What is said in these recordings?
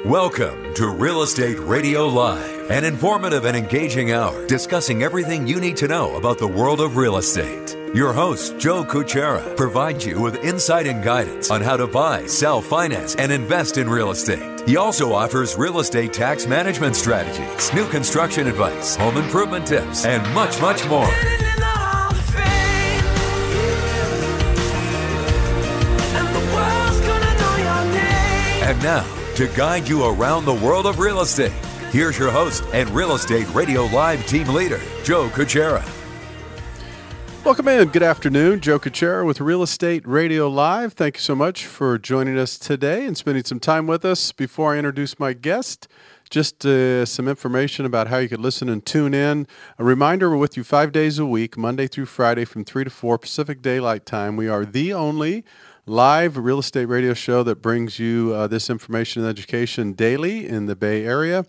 Welcome to Real Estate Radio Live, an informative and engaging hour discussing everything you need to know about the world of real estate. Your host, Joe Kuchera, provides you with insight and guidance on how to buy, sell, finance, and invest in real estate. He also offers real estate tax management strategies, new construction advice, home improvement tips, and much, much more. And now, to guide you around the world of real estate, here's your host and Real Estate Radio Live team leader, Joe Kuchera. Welcome in. Good afternoon. Joe Kuchera with Real Estate Radio Live. Thank you so much for joining us today and spending some time with us. Before I introduce my guest, just some information about how you could listen and tune in. A reminder, we're with you 5 days a week, Monday through Friday from 3 to 4 Pacific Daylight Time. We are the only live real estate radio show that brings you this information and education daily in the Bay Area.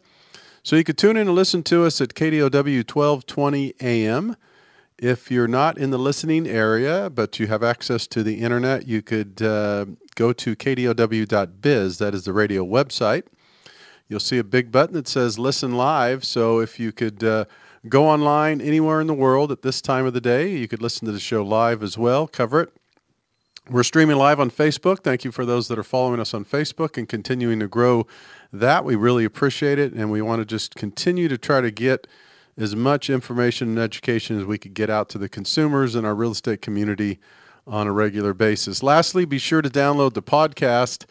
So you could tune in and listen to us at KDOW 1220 AM. If you're not in the listening area, but you have access to the internet, you could go to kdow.biz. That is the radio website. You'll see a big button that says Listen Live. So if you could go online anywhere in the world at this time of the day, you could listen to the show live as well, cover it. We're streaming live on Facebook. Thank you for those that are following us on Facebook and continuing to grow that. We really appreciate it, and we want to just continue to try to get as much information and education as we could get out to the consumers in our real estate community on a regular basis. Lastly, be sure to download the podcast.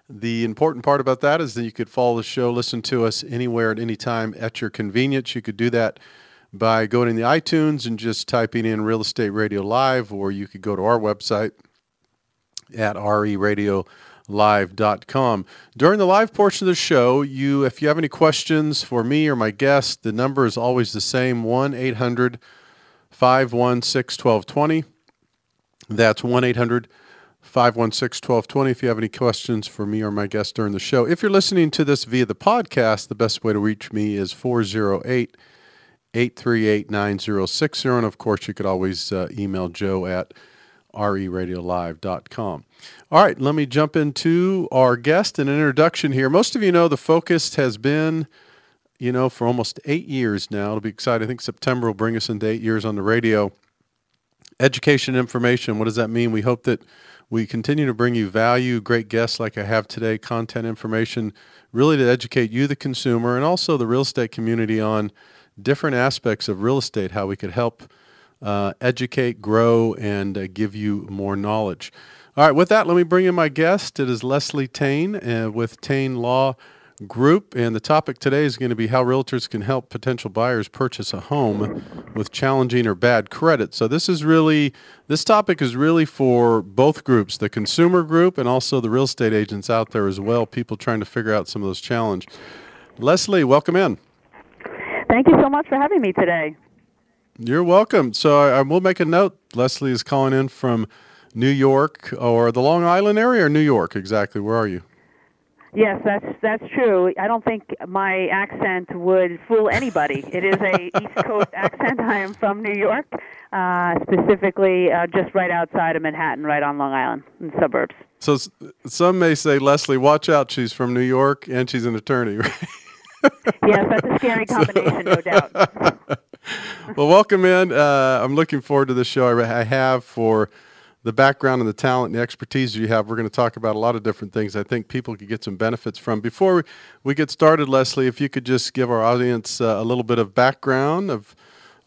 The important part about that is that you could follow the show, listen to us anywhere at any time at your convenience. You could do that by going in the iTunes and just typing in Real Estate Radio Live, or you could go to our website at reradiolive.com. During the live portion of the show, if you have any questions for me or my guest, the number is always the same, 1-800-516-1220. That's 1-800-516-1220 if you have any questions for me or my guest during the show. If you're listening to this via the podcast, the best way to reach me is 408-838-9060. And, of course, you could always email Joe at reradiolive.com. All right, let me jump into our guest and an introduction here. Most of you know the focus has been, for almost 8 years now. It'll be exciting. I think September will bring us into 8 years on the radio. Education and information, what does that mean? We hope that we continue to bring you value, great guests like I have today, content information, really to educate you, the consumer, and also the real estate community on different aspects of real estate, how we could help educate, grow, and give you more knowledge. All right, with that, let me bring in my guest. It is Leslie Tayne with Tayne Law Group, and the topic today is going to be how realtors can help potential buyers purchase a home with challenging or bad credit. So this topic is really for both groups, the consumer group and also the real estate agents out there as well, people trying to figure out some of those challenges. Leslie, welcome in. Thank you so much for having me today. You're welcome. So I will make a note. Leslie is calling in from New York, or the Long Island area, or New York exactly. Where are you? Yes, that's true. I don't think my accent would fool anybody. It is a East Coast accent. I am from New York, specifically just right outside of Manhattan, right on Long Island, in the suburbs. So some may say, Leslie, watch out. She's from New York and she's an attorney, right? Yes, that's a scary combination, no doubt. Well, welcome in. I'm looking forward to the show I have for the background and the talent and the expertise you have. We're going to talk about a lot of different things I think people could get some benefits from. Before we get started, Leslie, if you could just give our audience a little bit of background of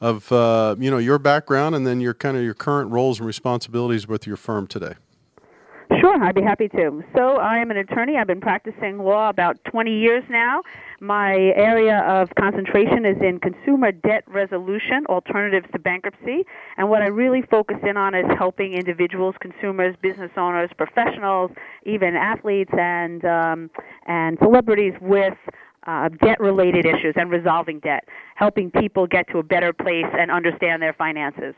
your background and then your current roles and responsibilities with your firm today. Sure, I'd be happy to. So I am an attorney. I've been practicing law about 20 years now. My area of concentration is in consumer debt resolution, alternatives to bankruptcy. And what I really focus in on is helping individuals, consumers, business owners, professionals, even athletes and celebrities with debt-related issues and resolving debt, helping people get to a better place and understand their finances.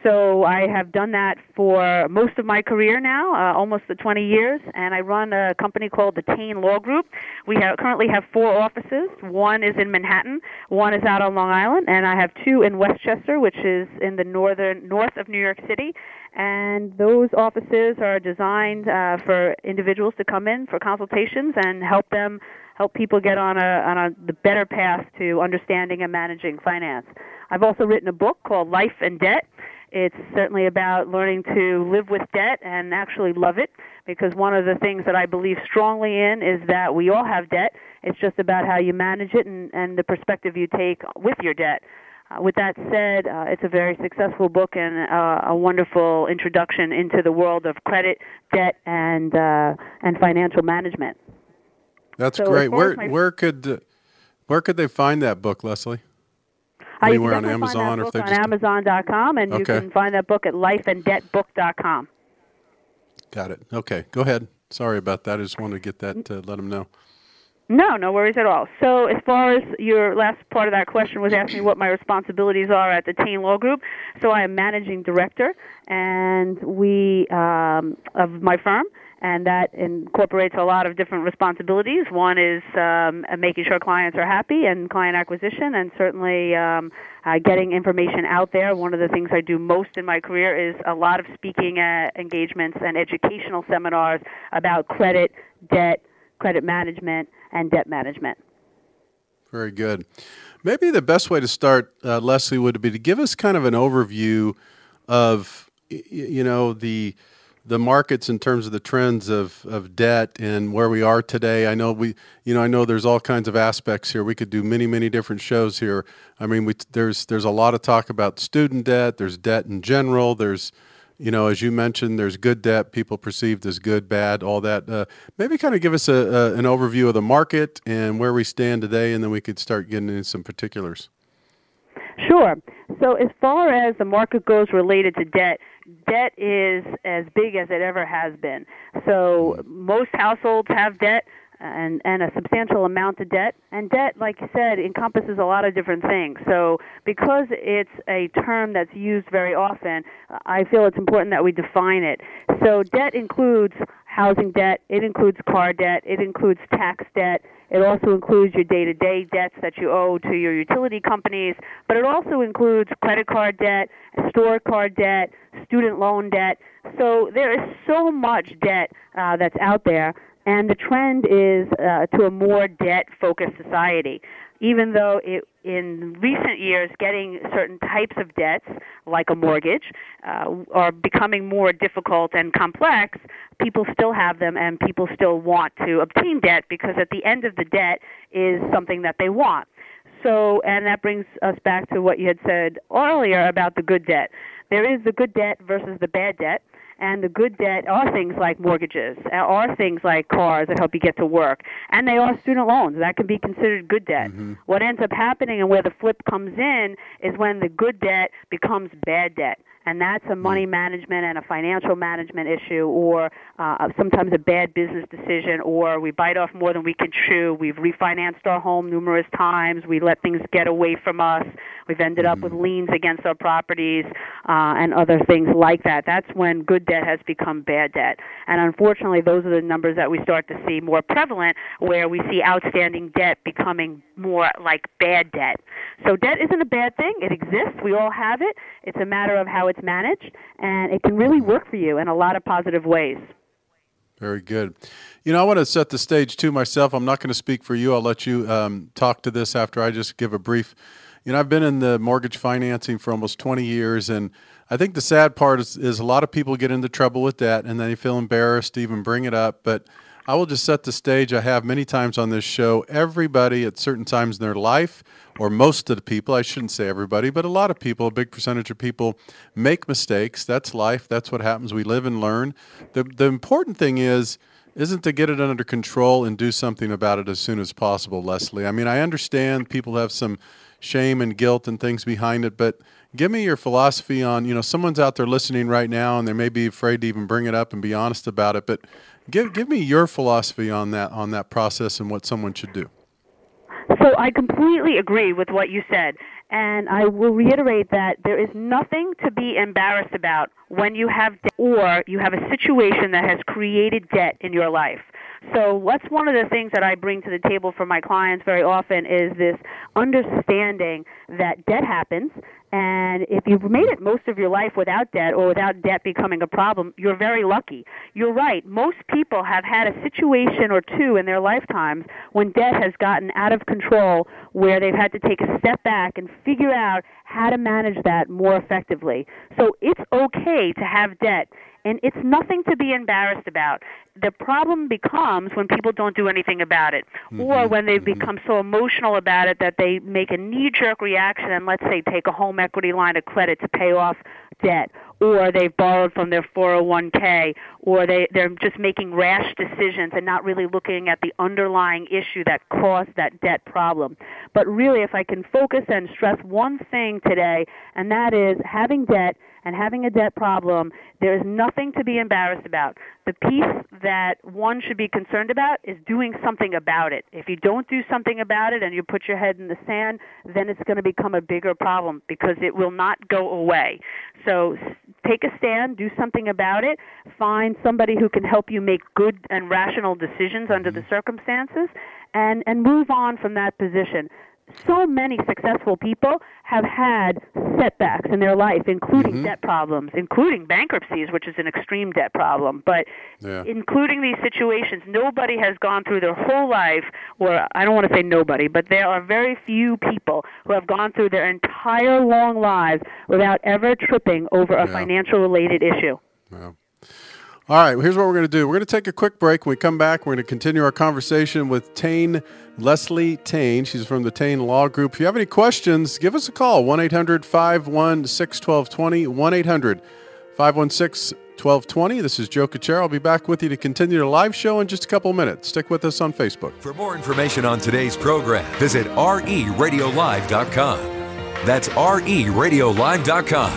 So I have done that for most of my career now, almost the 20 years, and I run a company called the Tayne Law Group. We currently have 4 offices. One is in Manhattan, one is out on Long Island, and I have 2 in Westchester, which is in the north of New York City, And those offices are designed for individuals to come in for consultations and help people get on the better path to understanding and managing finance. I've also written a book called Life and Debt. It's certainly about learning to live with debt and actually love it, because one of the things that I believe strongly in is that we all have debt. It's just about how you manage it and the perspective you take with your debt. With that said, it's a very successful book and a wonderful introduction into the world of credit, debt, and financial management. That's great. Where could they find that book, Leslie? Anywhere on Amazon, or if they just on Amazon.com, and you can find that book at lifeanddebtbook.com. Got it. Okay, go ahead. Sorry about that. I just wanted to get that to let them know. No worries at all. So as far as your last part of that question was asking what my responsibilities are at the Tayne Law Group. So I am managing director and of my firm, and that incorporates a lot of different responsibilities. One is making sure clients are happy and client acquisition, and certainly getting information out there. One of the things I do most in my career is a lot of speaking engagements and educational seminars about credit, debt, credit management, and debt management. Very good. Maybe the best way to start, Leslie, would be to give us kind of an overview of, the markets in terms of the trends of debt and where we are today. I know there's all kinds of aspects here. We could do many, many different shows here. I mean, there's a lot of talk about student debt. There's debt in general. There's, as you mentioned, there's good debt, people perceived as good, bad, all that. Maybe kind of give us an overview of the market and where we stand today, and then we could start getting into some particulars. Sure. So as far as the market goes related to debt is as big as it ever has been. So most households have debt and a substantial amount of debt. And debt, like you said, encompasses a lot of different things. So because it's a term that's used very often, I feel it's important that we define it. So debt includes housing debt, it includes car debt, it includes tax debt, it also includes your day-to-day debts that you owe to your utility companies, but it also includes credit card debt, store card debt, student loan debt. So there is so much debt that's out there, and the trend is to a more debt-focused society. Even though in recent years getting certain types of debts, like a mortgage, are becoming more difficult and complex, people still have them and people still want to obtain debt because at the end of the debt is something that they want. So, and that brings us back to what you had said earlier about the good debt. There is the good debt versus the bad debt. And the good debt are things like mortgages, are things like cars that help you get to work, and they are student loans. That can be considered good debt. Mm-hmm. What ends up happening and where the flip comes in is when the good debt becomes bad debt. And that's a money management and a financial management issue, or sometimes a bad business decision, or we bite off more than we can chew. We've refinanced our home numerous times. We let things get away from us. We've ended up with liens against our properties and other things like that. That's when good debt has become bad debt. And unfortunately, those are the numbers that we start to see more prevalent, where we see outstanding debt becoming more like bad debt. So debt isn't a bad thing. It exists. We all have it. It's a matter of how it's managed, and it can really work for you in a lot of positive ways. Very good. I want to set the stage too myself. I'm not going to speak for you. I'll let you talk to this after I just give a brief. I've been in the mortgage financing for almost 20 years, and I think the sad part is a lot of people get into trouble with that, and they feel embarrassed to even bring it up. But I will just set the stage. I have many times on this show. Everybody at certain times in their life, or most of the people, I shouldn't say everybody, but a lot of people, a big percentage of people, make mistakes. That's life. That's what happens. We live and learn. The important thing isn't to get it under control and do something about it as soon as possible, Leslie. I mean, I understand people have some shame and guilt and things behind it, but give me your philosophy on, someone's out there listening right now and they may be afraid to even bring it up and be honest about it, but give me your philosophy on that process and what someone should do. So I completely agree with what you said, and I will reiterate that there is nothing to be embarrassed about when you have debt or you have a situation that has created debt in your life. So that's one of the things that I bring to the table for my clients very often is this understanding that debt happens And if you've made it most of your life without debt or without debt becoming a problem, you're very lucky. You're right. Most people have had a situation or two in their lifetimes when debt has gotten out of control, where they've had to take a step back and figure out how to manage that more effectively. So it's okay to have debt, and it's nothing to be embarrassed about. The problem becomes when people don't do anything about it, or when they become so emotional about it that they make a knee-jerk reaction and, let's say, take a home equity line of credit to pay off debt, or they've borrowed from their 401k, or they're just making rash decisions and not really looking at the underlying issue that caused that debt problem. But really, if I can focus and stress one thing today, and that is having debt and having a debt problem, there is nothing to be embarrassed about. The piece that one should be concerned about is doing something about it. If you don't do something about it and you put your head in the sand, then it's going to become a bigger problem because it will not go away. So take a stand, do something about it, find somebody who can help you make good and rational decisions under the circumstances, and move on from that position. So many successful people have had setbacks in their life, including debt problems, including bankruptcies, which is an extreme debt problem. But including these situations, nobody has gone through their whole life, or I don't want to say nobody, but there are very few people who have gone through their entire long lives without ever tripping over a financial-related issue. Yeah. All right, here's what we're going to do. We're going to take a quick break. When we come back, we're going to continue our conversation with Leslie Tayne. She's from the Tayne Law Group. If you have any questions, give us a call, 1-800-516-1220, 1-800-516-1220. This is Joe Kuchera. I'll be back with you to continue the live show in just a couple of minutes. Stick with us on Facebook. For more information on today's program, visit reradiolive.com. That's reradiolive.com.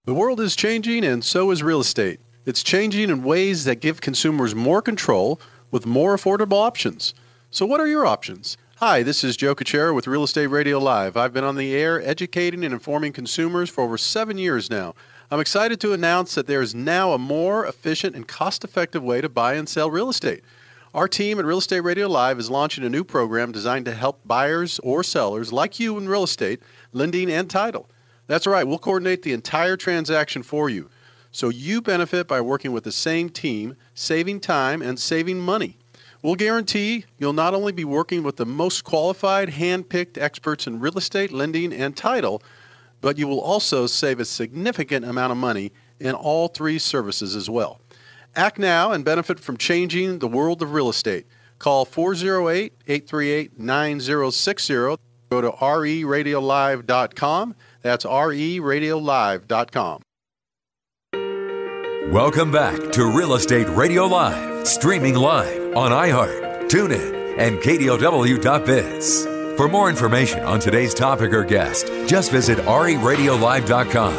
The world is changing, and so is real estate. It's changing in ways that give consumers more control with more affordable options. So what are your options? Hi, this is Joe Kuchera with Real Estate Radio Live. I've been on the air educating and informing consumers for over 7 years now. I'm excited to announce that there is now a more efficient and cost-effective way to buy and sell real estate. Our team at Real Estate Radio Live is launching a new program designed to help buyers or sellers like you in real estate, lending, and title. That's right, we'll coordinate the entire transaction for you. So you benefit by working with the same team, saving time and saving money. We'll guarantee you'll not only be working with the most qualified, hand-picked experts in real estate, lending, and title, but you will also save a significant amount of money in all three services as well. Act now and benefit from changing the world of real estate. Call 408-838-9060. Go to reradiolive.com. That's reradiolive.com. Welcome back to Real Estate Radio Live, streaming live on iHeart, TuneIn, and KDOW.biz. For more information on today's topic or guest, just visit reradiolive.com.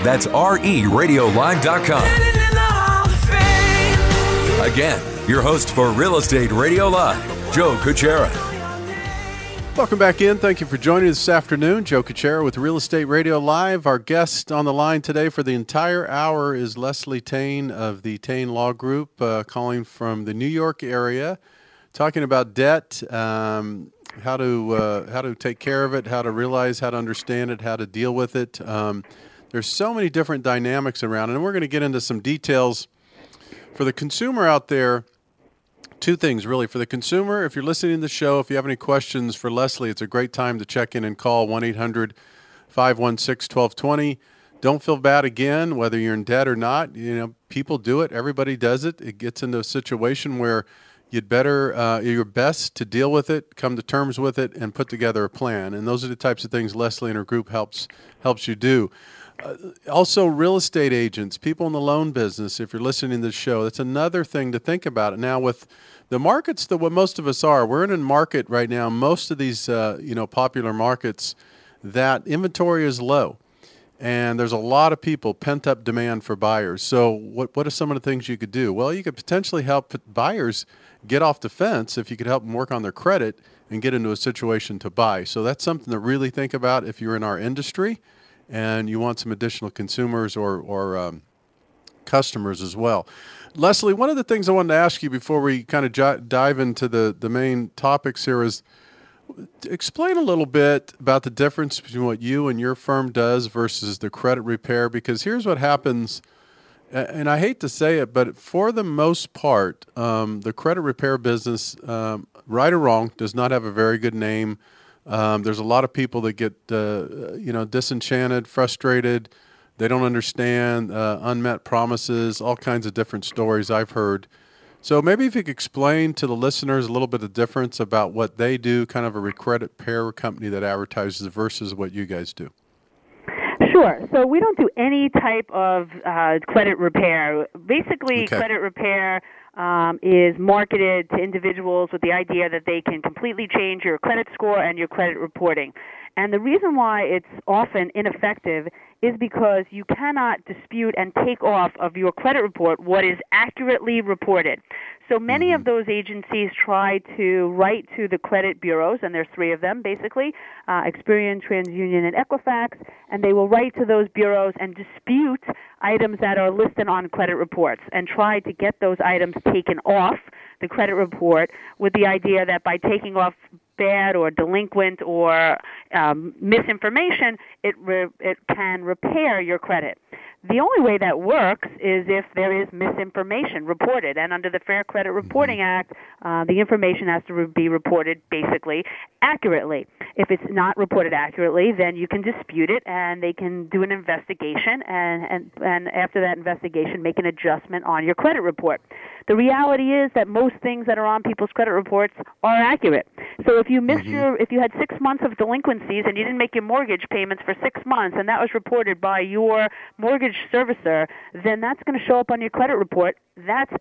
That's reradiolive.com. Again, your host for Real Estate Radio Live, Joe Kuchera. Welcome back in. Thank you for joining us this afternoon. Joe Kuchera with Real Estate Radio Live. Our guest on the line today for the entire hour is Leslie Tayne of the Tayne Law Group, calling from the New York area, talking about debt, how to take care of it, how to realize, how to understand it, how to deal with it. There's so many different dynamics around it, and we're going to get into some details. For the consumer out there, two things, really. For the consumer, if you're listening to the show, if you have any questions for Leslie, it's a great time to check in and call 1-800-516-1220. Don't feel bad again, whether you're in debt or not. You know, people do it. Everybody does it. It gets into a situation where you'd better, your best to deal with it, come to terms with it, and put together a plan. And those are the types of things Leslie and her group helps you do. Also, real estate agents, people in the loan business, if you're listening to the show, that's another thing to think about. Now, with the markets, what most of us are, we're in a market right now, most of these popular markets, that inventory is low. And there's a lot of people, pent-up demand for buyers. So what are some of the things you could do? Well, you could potentially help buyers get off the fence if you could help them work on their credit and get into a situation to buy. So that's something to really think about if you're in our industry and you want some additional consumers or customers as well. Leslie, one of the things I wanted to ask you before we kind of dive into the main topics here is explain a little bit about the difference between what you and your firm does versus the credit repair, because here's what happens, and I hate to say it, but for the most part, the credit repair business, right or wrong, does not have a very good name. There's a lot of people that get disenchanted, frustrated. They don't understand unmet promises, all kinds of different stories I've heard. So maybe if you could explain to the listeners a little bit of difference about what they do, kind of a credit repair company that advertises versus what you guys do. Sure. So we don't do any type of credit repair. Basically, credit repair is marketed to individuals with the idea that they can completely change your credit score and your credit reporting. And the reason why it's often ineffective is because you cannot dispute and take off of your credit report what is accurately reported. So many of those agencies try to write to the credit bureaus, and there's three of them basically, Experian, TransUnion, and Equifax, and they will write to those bureaus and dispute items that are listed on credit reports and try to get those items taken off the credit report with the idea that by taking off bad or delinquent or misinformation, it can repair your credit. The only way that works is if there is misinformation reported, and under the Fair Credit Reporting Act, the information has to be reported basically accurately. If it's not reported accurately, then you can dispute it, and they can do an investigation, and after that investigation, make an adjustment on your credit report. The reality is that most things that are on people's credit reports are accurate. So if you missed if you had 6 months of delinquencies and you didn't make your mortgage payments for 6 months, and that was reported by your mortgage servicer, then that's going to show up on your credit report.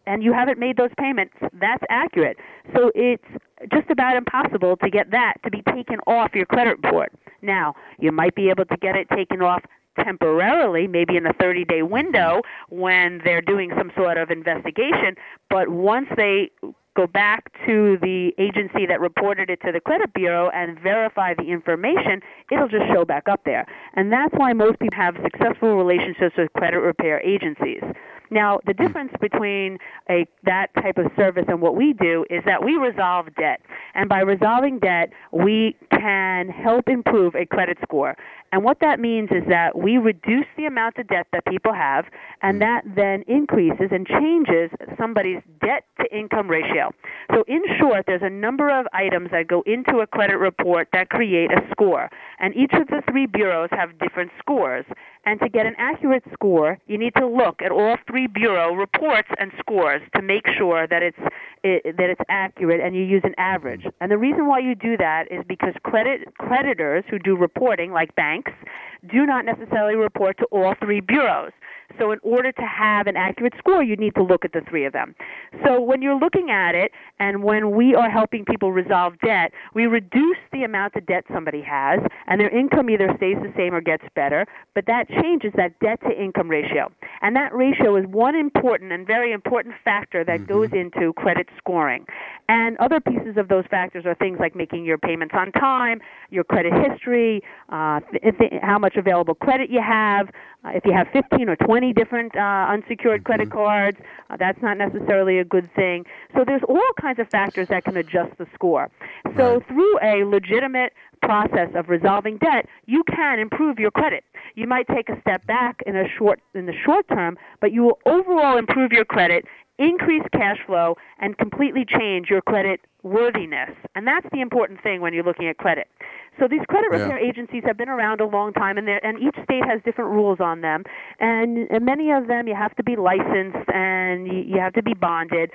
And you haven't made those payments. That's accurate. So it's just about impossible to get that to be taken off your credit report. Now, you might be able to get it taken off temporarily, maybe in a 30-day window when they're doing some sort of investigation, but once they go back to the agency that reported it to the credit bureau and verify the information, it'll just show back up there. And that's why most people have successful relationships with credit repair agencies. Now, the difference between that type of service and what we do is that we resolve debt. And by resolving debt, we can help improve a credit score. And what that means is that we reduce the amount of debt that people have, and that then increases and changes somebody's debt-to-income ratio. So in short, there's a number of items that go into a credit report that create a score. And each of the three bureaus have different scores. And to get an accurate score, you need to look at all three bureau reports and scores to make sure that it's accurate, and you use an average. And the reason why you do that is because creditors who do reporting, like banks, do not necessarily report to all three bureaus. So in order to have an accurate score, you need to look at the three of them. So when you're looking at it, and when we are helping people resolve debt, we reduce the amount of debt somebody has, and their income either stays the same or gets better, but that changes that debt-to-income ratio. And that ratio is one important and very important factor that goes into credit scoring. And other pieces of those factors are things like making your payments on time, your credit history, how much available credit you have. If you have 15 or 20 different unsecured credit cards, that's not necessarily a good thing. So there's all kinds of factors that can adjust the score. So through a legitimate process of resolving debt, you can improve your credit. You might take a step back in the short term, but you will overall improve your credit, increase cash flow, and completely change your credit worthiness. And that's the important thing when you're looking at credit. So these credit repair agencies have been around a long time, and each state has different rules on them. And many of them, you have to be licensed and you have to be bonded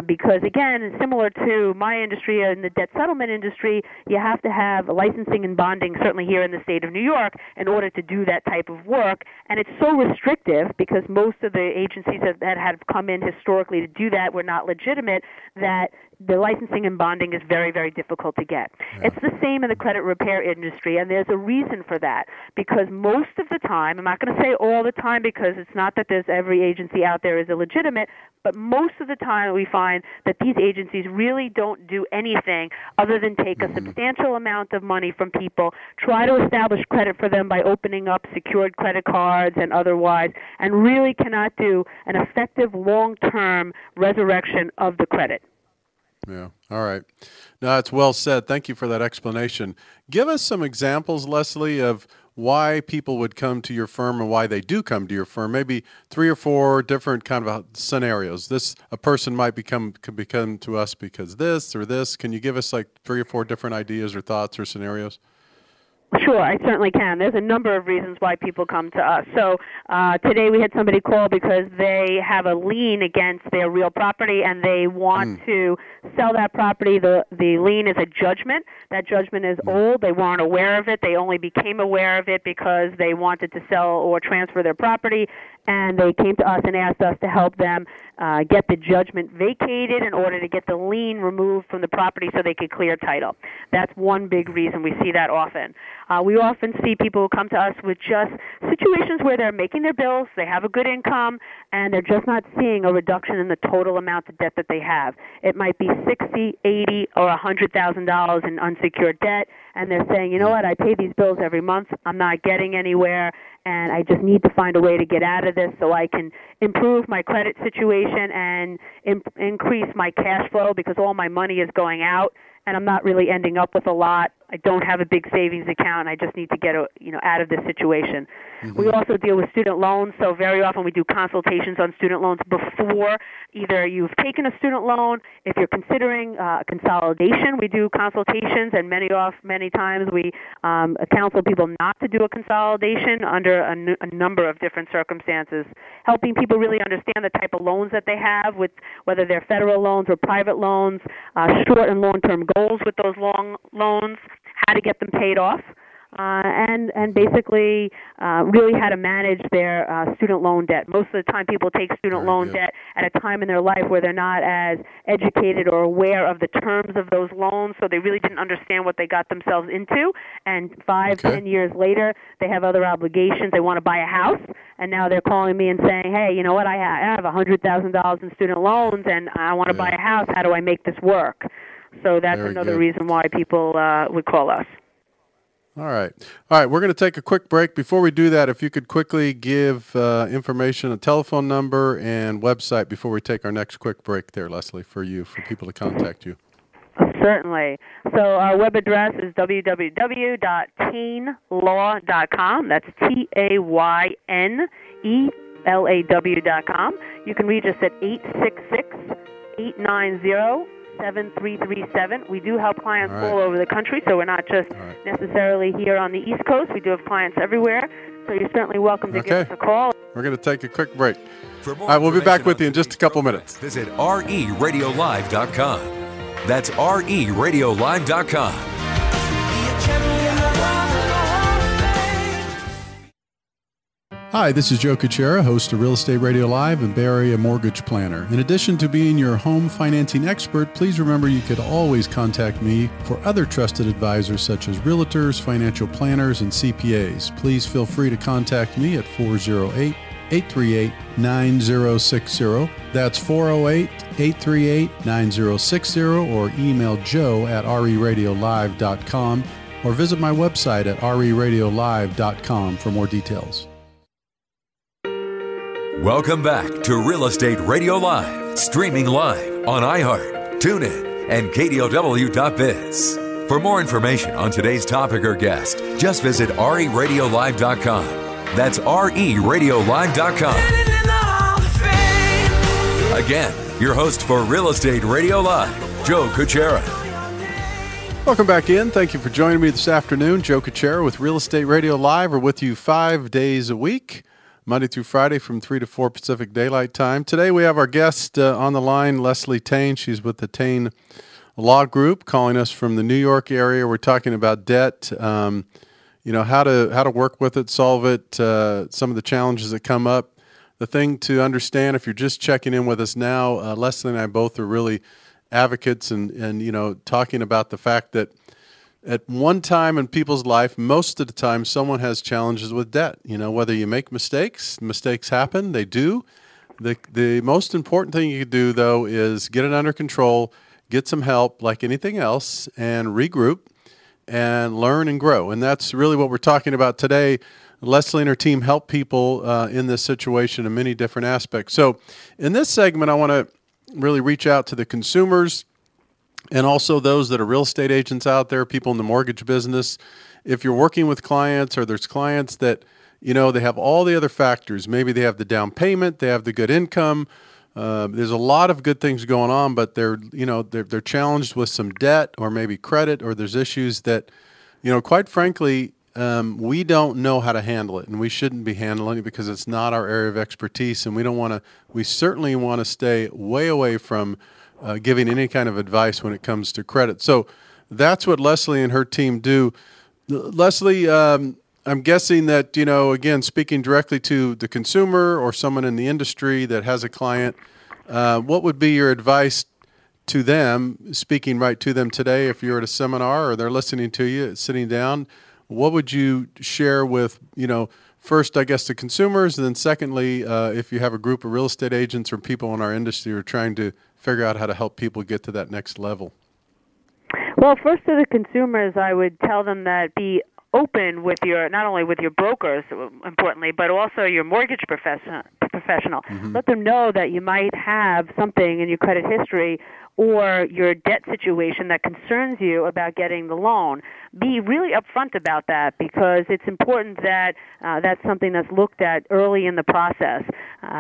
because, again, similar to my industry and the debt settlement industry, you have to have licensing and bonding, certainly here in the state of New York, in order to do that type of work. And it's so restrictive because most of the agencies that have come in historically to do that were not legitimate, that the licensing and bonding is very, very difficult to get. Yeah. It's the same in the credit repair industry, and there's a reason for that. Because most of the time, I'm not going to say all the time because it's not that there's every agency out there is illegitimate, but most of the time we find that these agencies really don't do anything other than take a substantial amount of money from people, try to establish credit for them by opening up secured credit cards and otherwise, and really cannot do an effective long-term resurrection of the credit. Yeah. All right. No, it's well said. Thank you for that explanation. Give us some examples, Leslie, of why people would come to your firm and why they do come to your firm. Maybe 3 or 4 different kind of scenarios. A person might could become to us because this or this. Can you give us like 3 or 4 different ideas or thoughts or scenarios? Sure, I certainly can. There's a number of reasons why people come to us. So today we had somebody call because they have a lien against their real property and they want to sell that property. The lien is a judgment. That judgment is old. They weren't aware of it. They only became aware of it because they wanted to sell or transfer their property, and they came to us and asked us to help them get the judgment vacated in order to get the lien removed from the property so they could clear title. That's one big reason. We see that often. We often see people who come to us with just situations where they're making their bills, they have a good income, and they're just not seeing a reduction in the total amount of debt that they have. It might be $60,000, $80,000, or $100,000 in unsecured debt, and they're saying, you know what, I pay these bills every month, I'm not getting anywhere, and I just need to find a way to get out of this so I can improve my credit situation and increase my cash flow because all my money is going out, and I'm not really ending up with a lot. I don't have a big savings account. I just need to get out of this situation. We also deal with student loans, so very often we do consultations on student loans before either you've taken a student loan. If you're considering consolidation, we do consultations, and many times we counsel people not to do a consolidation under a number of different circumstances, helping people really understand the type of loans that they have, with whether they're federal loans or private loans, short and long-term goals with those long loans, how to get them paid off, and basically really how to manage their student loan debt. Most of the time people take student loan debt at a time in their life where they're not as educated or aware of the terms of those loans, so they really didn't understand what they got themselves into. And 5-10 years later, they have other obligations. They want to buy a house, and now they're calling me and saying, hey, you know what, I have $100,000 in student loans, and I want to buy a house. How do I make this work? So that's another reason why people would call us. All right. We're going to take a quick break. Before we do that, if you could quickly give information, a telephone number, and website before we take our next quick break there, Leslie, for people to contact you. Certainly. So our web address is www.taynelaw.com. That's TAYNELAW.com. You can reach us at 866-890-7337. We do help clients all over the country, so we're not just necessarily here on the East Coast. We do have clients everywhere, so you're certainly welcome to give us a call. We're going to take a quick break. All right, we'll be back with you in just a couple minutes. Visit RERadiolive.com. That's RERadiolive.com. Hi, this is Joe Kuchera, host of Real Estate Radio Live and Bay Area Mortgage Planner. In addition to being your home financing expert, please remember you could always contact me for other trusted advisors such as realtors, financial planners, and CPAs. Please feel free to contact me at 408-838-9060. That's 408-838-9060, or email joe at RERadiolive.com, or visit my website at RERadiolive.com for more details. Welcome back to Real Estate Radio Live, streaming live on iHeart, TuneIn, and KDOW.biz. For more information on today's topic or guest, just visit RERadiolive.com. That's RERadiolive.com. Again, your host for Real Estate Radio Live, Joe Kuchera. Welcome back in. Thank you for joining me this afternoon. Joe Kuchera with Real Estate Radio Live. We're with you 5 days a week, Monday through Friday from 3 to 4 Pacific Daylight Time. Today we have our guest on the line, Leslie Tayne. She's with the Tayne Law Group, calling us from the New York area. We're talking about debt, how to work with it, solve it, some of the challenges that come up. The thing to understand, if you're just checking in with us now, Leslie and I both are really advocates and talking about the fact that at one time in people's life, most of the time, someone has challenges with debt. Whether you make mistakes happen, they do. The most important thing you can do, though, is get it under control, get some help like anything else, and regroup and learn and grow. And that's really what we're talking about today. Leslie and her team help people in this situation in many different aspects. So in this segment, I want to really reach out to the consumers and also those that are real estate agents out there, people in the mortgage business. If you're working with clients or there's clients that, they have all the other factors. Maybe they have the down payment, they have the good income. There's a lot of good things going on, but they're challenged with some debt or maybe credit, or there's issues that, quite frankly, we don't know how to handle it, and we shouldn't be handling it because it's not our area of expertise, and we certainly want to stay way away from giving any kind of advice when it comes to credit. So that's what Leslie and her team do. Leslie, I'm guessing that, again, speaking directly to the consumer or someone in the industry that has a client, what would be your advice to them, speaking right to them today, if you're at a seminar or they're listening to you, sitting down? What would you share with, first, I guess, the consumers, and then secondly, if you have a group of real estate agents or people in our industry who are trying to figure out how to help people get to that next level? Well, first to the consumers, I would tell them that be open with not only with your brokers, importantly, but also your mortgage professional. Mm-hmm. Let them know that you might have something in your credit history or your debt situation that concerns you about getting the loan. Be really upfront about that, because it's important that that's something that's looked at early in the process.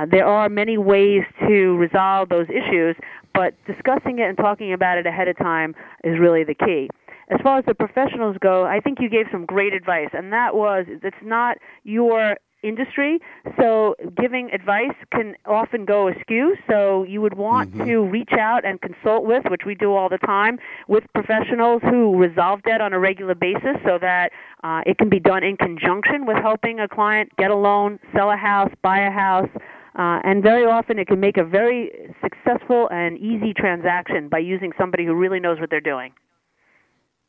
There are many ways to resolve those issues, but discussing it and talking about it ahead of time is really the key. As far as the professionals go, I think you gave some great advice, and that was it's not your industry, so giving advice can often go askew. So you would want to reach out and consult with, which we do all the time, with professionals who resolve debt on a regular basis, so that it can be done in conjunction with helping a client get a loan, sell a house, buy a house. And very often it can make a very successful and easy transaction by using somebody who really knows what they're doing.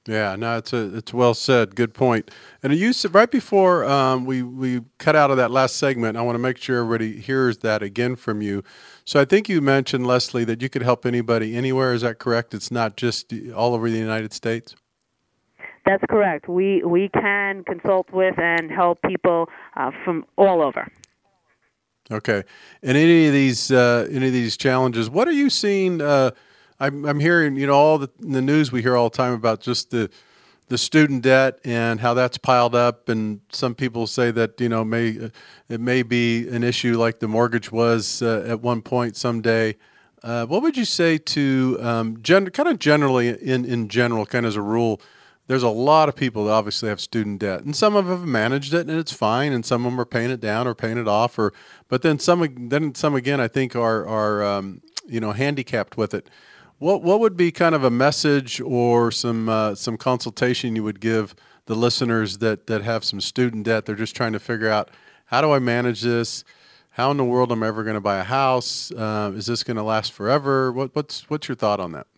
Yeah, no, it's well said. Good point. And you said right before we cut out of that last segment, I want to make sure everybody hears that again from you. So I think you mentioned, Leslie, that you could help anybody anywhere. Is that correct? It's not just all over the United States? That's correct. We can consult with and help people from all over. Okay. And any of these challenges, what are you seeing? I'm hearing, all the news we hear all the time about just the student debt and how that's piled up, and some people say that it may be an issue like the mortgage was at one point someday. What would you say to kind of generally in general, kind of as a rule? There's a lot of people that obviously have student debt, and some of them have managed it and it's fine, and some of them are paying it down or paying it off, but then some again I think are handicapped with it. What would be kind of a message or some consultation you would give the listeners that have some student debt? They're just trying to figure out, how do I manage this? How in the world am I ever going to buy a house? Is this going to last forever? What's your thought on that?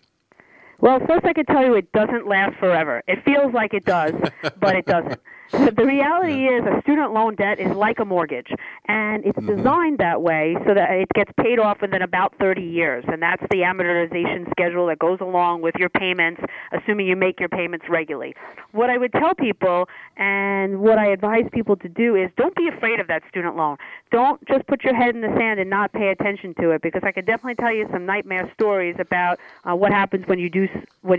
Well, first I could tell you it doesn't last forever. It feels like it does, but it doesn't. The reality is a student loan debt is like a mortgage, and it's designed that way so that it gets paid off within about 30 years, and that's the amortization schedule that goes along with your payments, assuming you make your payments regularly. What I would tell people and what I advise people to do is don't be afraid of that student loan. Don't just put your head in the sand and not pay attention to it, because I could definitely tell you some nightmare stories about what happens when you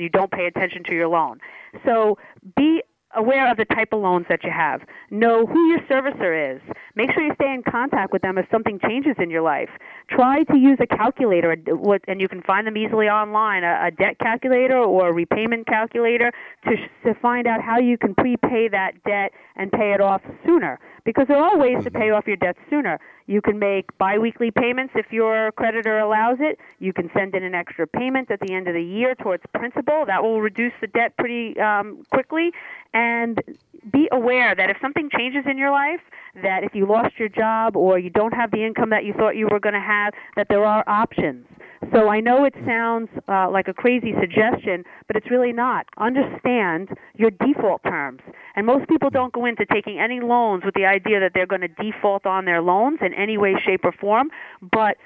don't pay attention to your loan. So be aware of the type of loans that you have. Know who your servicer is. Make sure you stay in contact with them if something changes in your life. Try to use a calculator, and you can find them easily online, a debt calculator or a repayment calculator to find out how you can prepay that debt and pay it off sooner. Because there are ways to pay off your debt sooner. You can make biweekly payments if your creditor allows it. You can send in an extra payment at the end of the year towards principal. That will reduce the debt pretty quickly. And be aware that if something changes in your life, that if you lost your job or you don't have the income that you thought you were going to have, that there are options. So I know it sounds like a crazy suggestion, but it's really not. Understand your default terms. And most people don't go into taking any loans with the idea that they're going to default on their loans in any way, shape, or form, but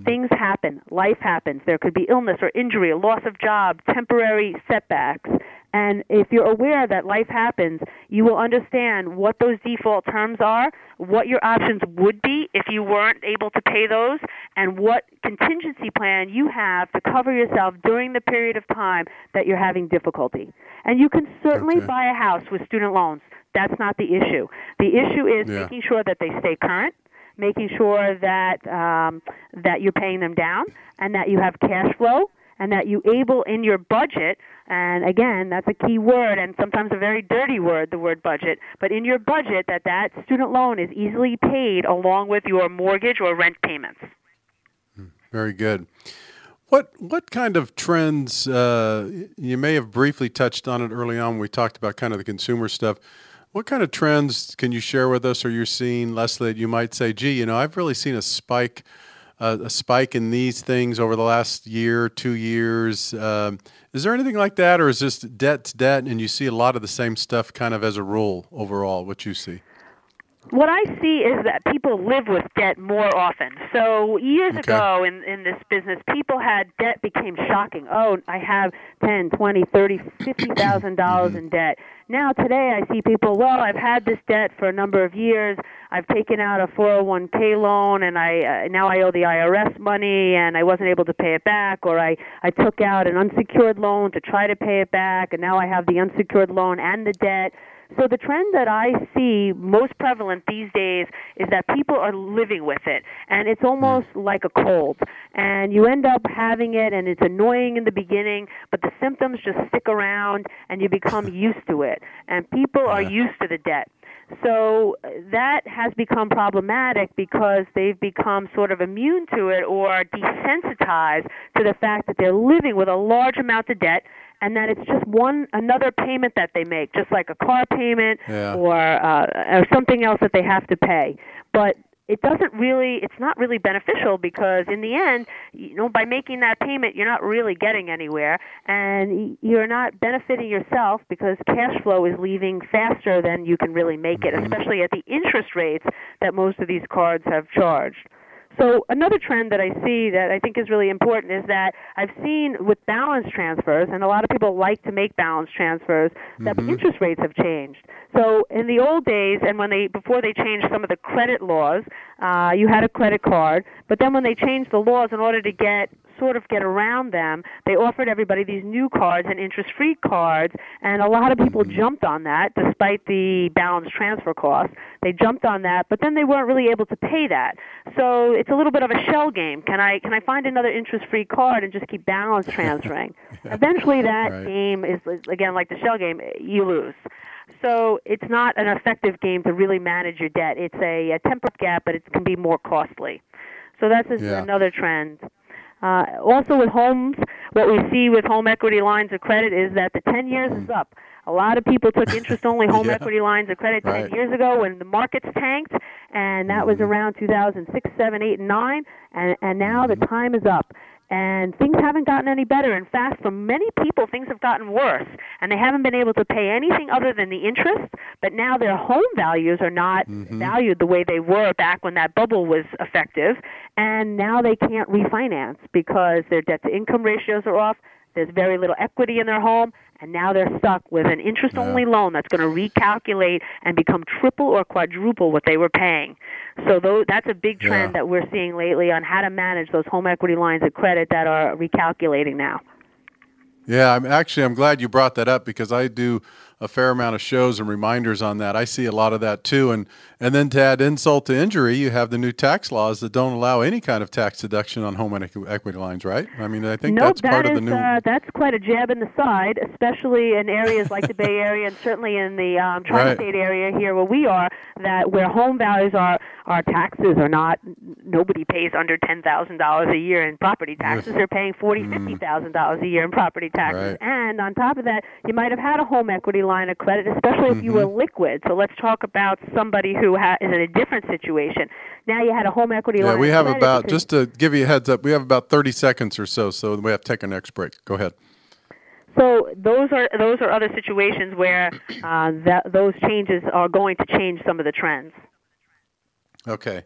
things happen. Life happens. There could be illness or injury, a loss of job, temporary setbacks. And if you're aware that life happens, you will understand what those default terms are, what your options would be if you weren't able to pay those, and what contingency plan you have to cover yourself during the period of time that you're having difficulty. And you can certainly buy a house with student loans. That's not the issue. The issue is making sure that they stay current, making sure that that you're paying them down, and that you have cash flow, and that you able in your budget, and again, that's a key word and sometimes a very dirty word, the word budget, but in your budget that student loan is easily paid along with your mortgage or rent payments. Very good. What kind of trends, you may have briefly touched on it early on when we talked about kind of the consumer stuff. What kind of trends can you share with us or you're seeing, Leslie, that you might say, gee, I've really seen a spike in these things over the last year, 2 years. Is there anything like that, or is this debt's debt and you see a lot of the same stuff kind of as a rule overall, what you see? What I see is that people live with debt more often. So years ago in this business, people had debt became shocking. Oh, I have $10, $20, $30, $50,000 in debt. Now today I see people, well, I've had this debt for a number of years. I've taken out a 401k loan, and now I owe the IRS money, and I wasn't able to pay it back, or I took out an unsecured loan to try to pay it back, and now I have the unsecured loan and the debt. So the trend that I see most prevalent these days is that people are living with it, and it's almost like a cold. And you end up having it, and it's annoying in the beginning, but the symptoms just stick around, and you become used to it. And people are used to the debt. So that has become problematic because they've become sort of immune to it or desensitized to the fact that they're living with a large amount of debt, and that it's just another payment that they make, just like a car payment or something else that they have to pay. But it's not really beneficial because in the end, by making that payment, you're not really getting anywhere, and you're not benefiting yourself because cash flow is leaving faster than you can really make it, especially at the interest rates that most of these cards have charged. So another trend that I see that I think is really important is that I've seen with balance transfers, and a lot of people like to make balance transfers, that the interest rates have changed. So in the old days, and before they changed some of the credit laws, you had a credit card, but then when they changed the laws in order to get around them, they offered everybody these new cards and interest-free cards, and a lot of people jumped on that despite the balance transfer costs. They jumped on that, but then they weren't really able to pay that. So it's a little bit of a shell game. Can I find another interest-free card and just keep balance transferring? Eventually that game is, again, like the shell game, you lose. So it's not an effective game to really manage your debt. It's a tempered gap, but it can be more costly. So that's another trend. Also with homes, what we see with home equity lines of credit is that the 10 years is up. A lot of people took interest-only home equity lines of credit 10 years ago when the markets tanked, and that was around 2006, 7, 8, and 9, and now the time is up. And things haven't gotten any better. In fact, for many people, things have gotten worse, and they haven't been able to pay anything other than the interest, but now their home values are not valued the way they were back when that bubble was effective, and now they can't refinance because their debt-to-income ratios are off, there's very little equity in their home, and now they're stuck with an interest-only loan that's going to recalculate and become triple or quadruple what they were paying. So that's a big trend that we're seeing lately on how to manage those home equity lines of credit that are recalculating now. Yeah, I'm glad you brought that up because I do a fair amount of shows and reminders on that. I see a lot of that too. And then to add insult to injury, you have the new tax laws that don't allow any kind of tax deduction on home equity lines, right? I mean, I think that's part of the new... that's quite a jab in the side, especially in areas like the Bay Area and certainly in the tri-state area here where we are, where home values are our taxes are not, nobody pays under $10,000 a year in property taxes. They're paying $50,000 a year in property taxes. Right. And on top of that, you might have had a home equity line of credit, especially if you were liquid. So let's talk about somebody who is in a different situation. Now you had a home equity line of credit. Yeah, we have about, just to give you a heads up, we have about 30 seconds or so we have to take our next break. Go ahead. So those are other situations where those changes are going to change some of the trends. Okay,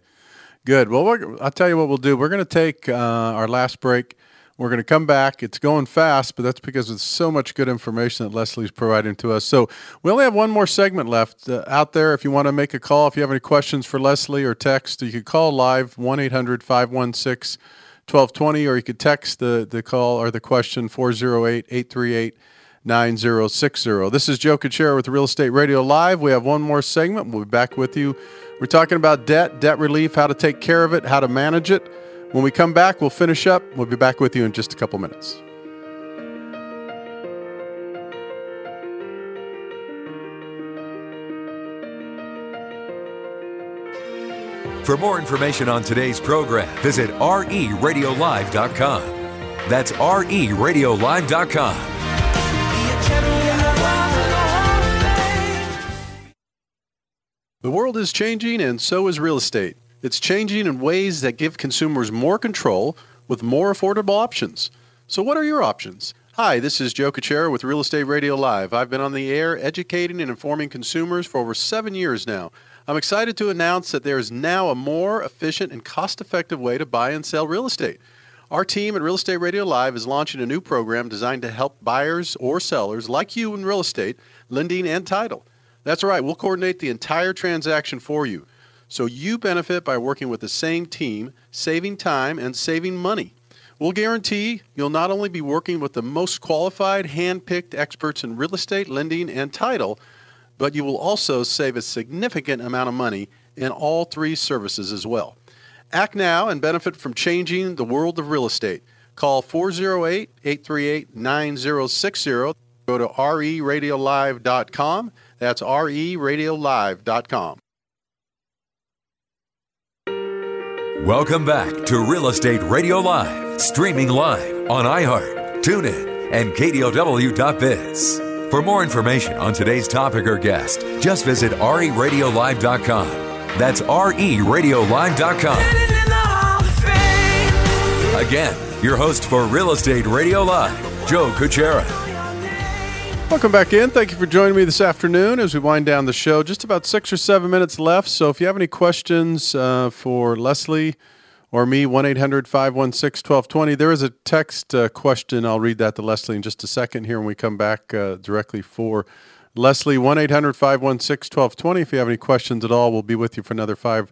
good. Well, I'll tell you what we'll do. We're going to take our last break. We're going to come back. It's going fast, but that's because there's so much good information that Leslie's providing to us. So we only have one more segment left out there. If you want to make a call, if you have any questions for Leslie or text, you can call live 1-800-516-1220, or you could text the call or the question 408-838-9060. This is Joe Kuchera with Real Estate Radio Live. We have one more segment. We'll be back with you. We're talking about debt relief, how to take care of it, how to manage it. When we come back, we'll finish up. We'll be back with you in just a couple minutes. For more information on today's program, visit RERadiolive.com. That's RERadiolive.com. The world is changing, and so is real estate. It's changing in ways that give consumers more control with more affordable options. So what are your options? Hi, this is Joe Kuchera with Real Estate Radio Live. I've been on the air educating and informing consumers for over 7 years now. I'm excited to announce that there is now a more efficient and cost-effective way to buy and sell real estate. Our team at Real Estate Radio Live is launching a new program designed to help buyers or sellers like you in real estate, lending and title. That's right, we'll coordinate the entire transaction for you. So you benefit by working with the same team, saving time and saving money. We'll guarantee you'll not only be working with the most qualified, hand-picked experts in real estate, lending, and title, but you will also save a significant amount of money in all three services as well. Act now and benefit from changing the world of real estate. Call 408-838-9060. Go to RERadiolive.com. That's RERadiolive.com. Welcome back to Real Estate Radio Live, streaming live on iHeart, TuneIn, and KDOW.biz. For more information on today's topic or guest, just visit RERadiolive.com. That's RERadiolive.com. Again, your host for Real Estate Radio Live, Joe Kuchera. Welcome back in. Thank you for joining me this afternoon as we wind down the show. Just about 6 or 7 minutes left. So if you have any questions for Leslie or me, 1-800-516-1220. There is a text question. I'll read that to Leslie in just a second here when we come back directly for Leslie. 1-800-516-1220. If you have any questions at all, we'll be with you for another 5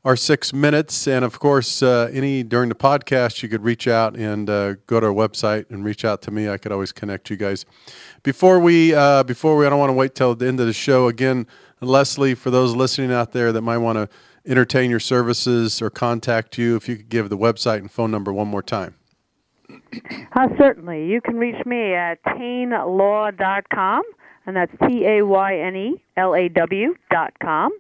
or 6 minutes. And, of course, during the podcast, you could reach out and go to our website and reach out to me. I could always connect you guys. Before we, I don't want to wait till the end of the show. Again, Leslie, for those listening out there that might want to entertain your services or contact you, if you could give the website and phone number one more time. Certainly. You can reach me at TayneLaw.com, and that's TayneLaw.com.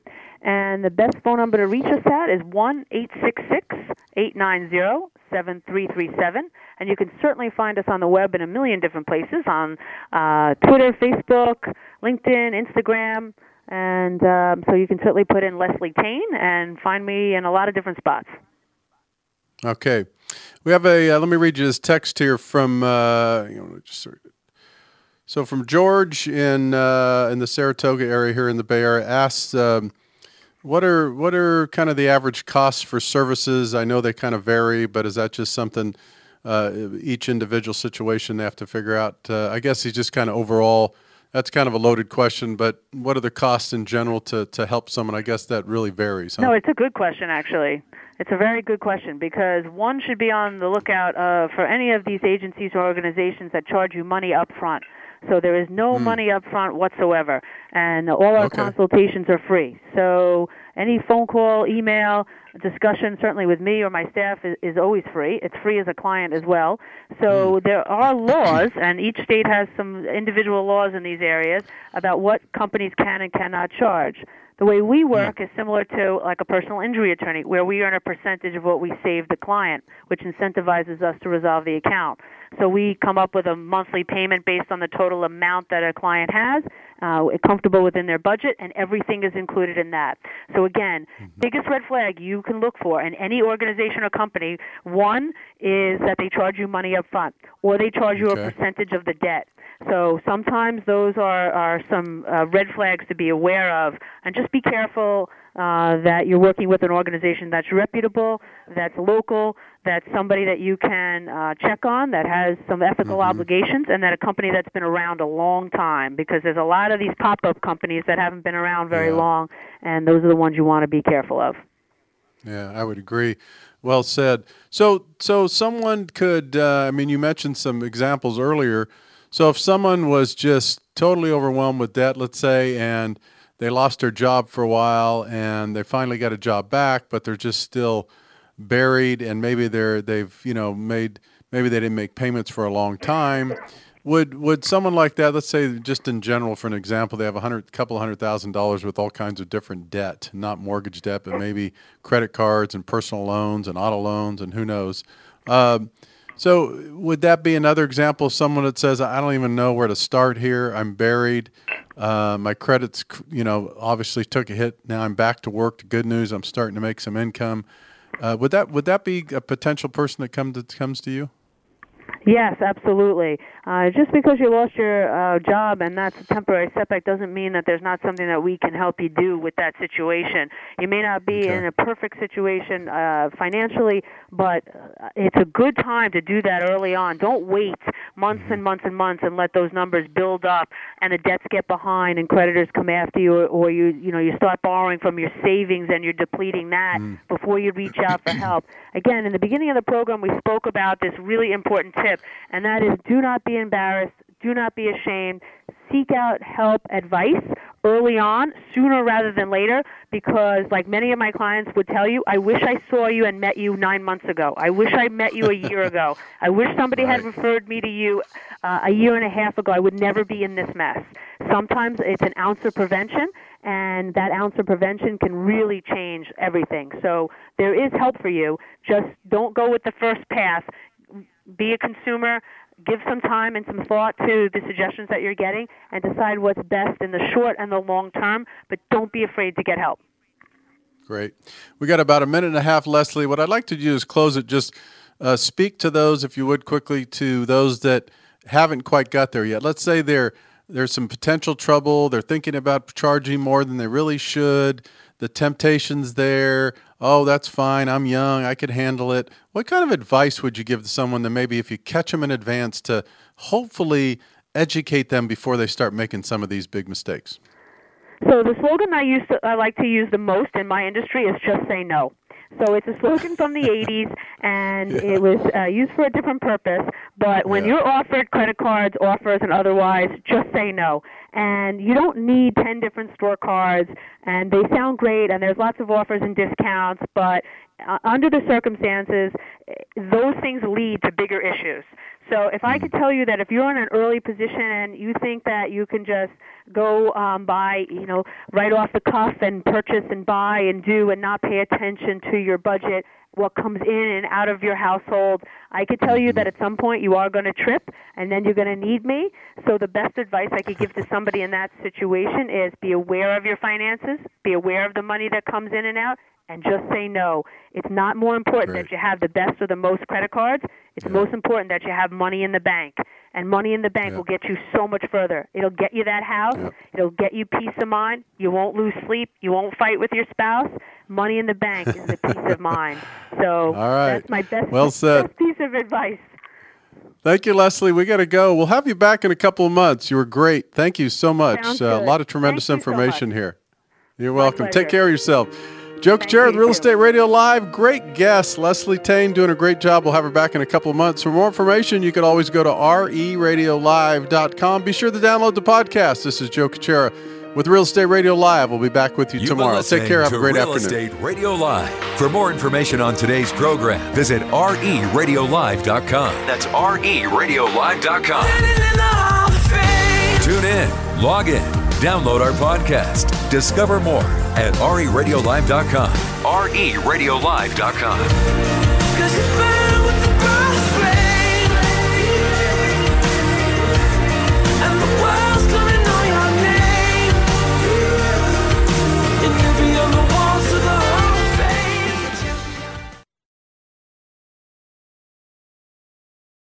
And the best phone number to reach us at is 1-866-890-7337. And you can certainly find us on the web in a million different places, on Twitter, Facebook, LinkedIn, Instagram. And so you can certainly put in Leslie Tayne and find me in a lot of different spots. Okay. We have let me read you this text here from, so from George in the Saratoga area here in the Bay Area, asks, what are kind of the average costs for services? I know they kind of vary, but is that just something each individual situation they have to figure out? I guess he's just kind of overall, that's kind of a loaded question, but what are the costs in general to help someone? I guess that really varies. Huh? No, it's a good question, actually. It's a very good question because one should be on the lookout for any of these agencies or organizations that charge you money up front. So there is no money up front whatsoever, and all our consultations are free. So any phone call, email, discussion, certainly with me or my staff, is always free. It's free as a client as well. So there are laws, and each state has some individual laws in these areas about what companies can and cannot charge. The way we work is similar to like a personal injury attorney, where we earn a percentage of what we save the client, which incentivizes us to resolve the account. So we come up with a monthly payment based on the total amount that a client has, comfortable within their budget, and everything is included in that. So again, biggest red flag you can look for in any organization or company, one is that they charge you money up front, or they charge you a percentage of the debt. So sometimes those are some red flags to be aware of, and just be careful that you're working with an organization that's reputable, that's local, that's somebody that you can check on, that has some ethical obligations, and that a company that's been around a long time, because there's a lot of these pop-up companies that haven't been around very long, and those are the ones you want to be careful of. Yeah, I would agree. Well said. So someone could, you mentioned some examples earlier. So if someone was just totally overwhelmed with debt, let's say, and they lost their job for a while and they finally got a job back, but they're just still buried, and maybe maybe they didn't make payments for a long time. Would someone like that, let's say just in general for an example, they have couple $100,000 with all kinds of different debt, not mortgage debt, but maybe credit cards and personal loans and auto loans and who knows. So would that be another example of someone that says, I don't even know where to start here. I'm buried. My credits, obviously took a hit. Now I'm back to work. The good news, I'm starting to make some income. Would that be a potential person that comes to you? Yes, absolutely. Just because you lost your job and that's a temporary setback doesn't mean that there's not something that we can help you do with that situation. You may not be in a perfect situation financially, but it's a good time to do that early on. Don't wait months and months and months and let those numbers build up and the debts get behind and creditors come after you, or you start borrowing from your savings and you're depleting that before you reach out for help. Again, in the beginning of the program, we spoke about this really important tip, and that is do not be embarrassed, do not be ashamed, seek out help, advice early on, sooner rather than later, because like many of my clients would tell you, I wish I saw you and met you 9 months ago. I wish I met you a year ago. I wish somebody had referred me to you a year and a half ago. I would never be in this mess. Sometimes it's an ounce of prevention, and that ounce of prevention can really change everything. So there is help for you. Just don't go with the first pass. Be a consumer. Give some time and some thought to the suggestions that you're getting and decide what's best in the short and the long term, but don't be afraid to get help. Great. We got about a minute and a half, Leslie. What I'd like to do is close it. Just speak to those, if you would, quickly, to those that haven't quite got there yet. Let's say there's some potential trouble. They're thinking about charging more than they really should. The temptation's there. Oh, that's fine. I'm young. I could handle it. What kind of advice would you give to someone that maybe if you catch them in advance to hopefully educate them before they start making some of these big mistakes? So the slogan I like to use the most in my industry is just say no. So it's a slogan from the 80s, and it was used for a different purpose. But when you're offered credit cards, offers, and otherwise, just say no. And you don't need 10 different store cards, and they sound great, and there's lots of offers and discounts, but under the circumstances, those things lead to bigger issues. So if I could tell you that if you're in an early position and you think that you can just go buy, right off the cuff and purchase and buy and do and not pay attention to your budget, what comes in and out of your household, I could tell you that at some point you are going to trip and then you're going to need me. So the best advice I could give to somebody in that situation is be aware of your finances, be aware of the money that comes in and out, and just say no. It's not more important that you have the best or the most credit cards. It's most important that you have money in the bank. And money in the bank will get you so much further. It'll get you that house. It'll get you peace of mind. You won't lose sleep. You won't fight with your spouse. Money in the bank is the peace of mind. So that's my best piece of advice. Thank you, Leslie. We got to go. We'll have you back in a couple of months. You were great. Thank you so much. A lot of tremendous information here. You're welcome. Take care of yourself. Joe Kuchera, Real Estate Radio Live. Great guest, Leslie Tayne, doing a great job. We'll have her back in a couple of months. For more information, you can always go to reradiolive.com. Be sure to download the podcast. This is Joe Kuchera with Real Estate Radio Live. We'll be back with you tomorrow. Take care. Have a great afternoon. Real Estate Radio Live. For more information on today's program, visit reradiolive.com. That's reradiolive.com. Tune in, log in, download our podcast, discover more. at RERadiolive.com. RERadiolive.com.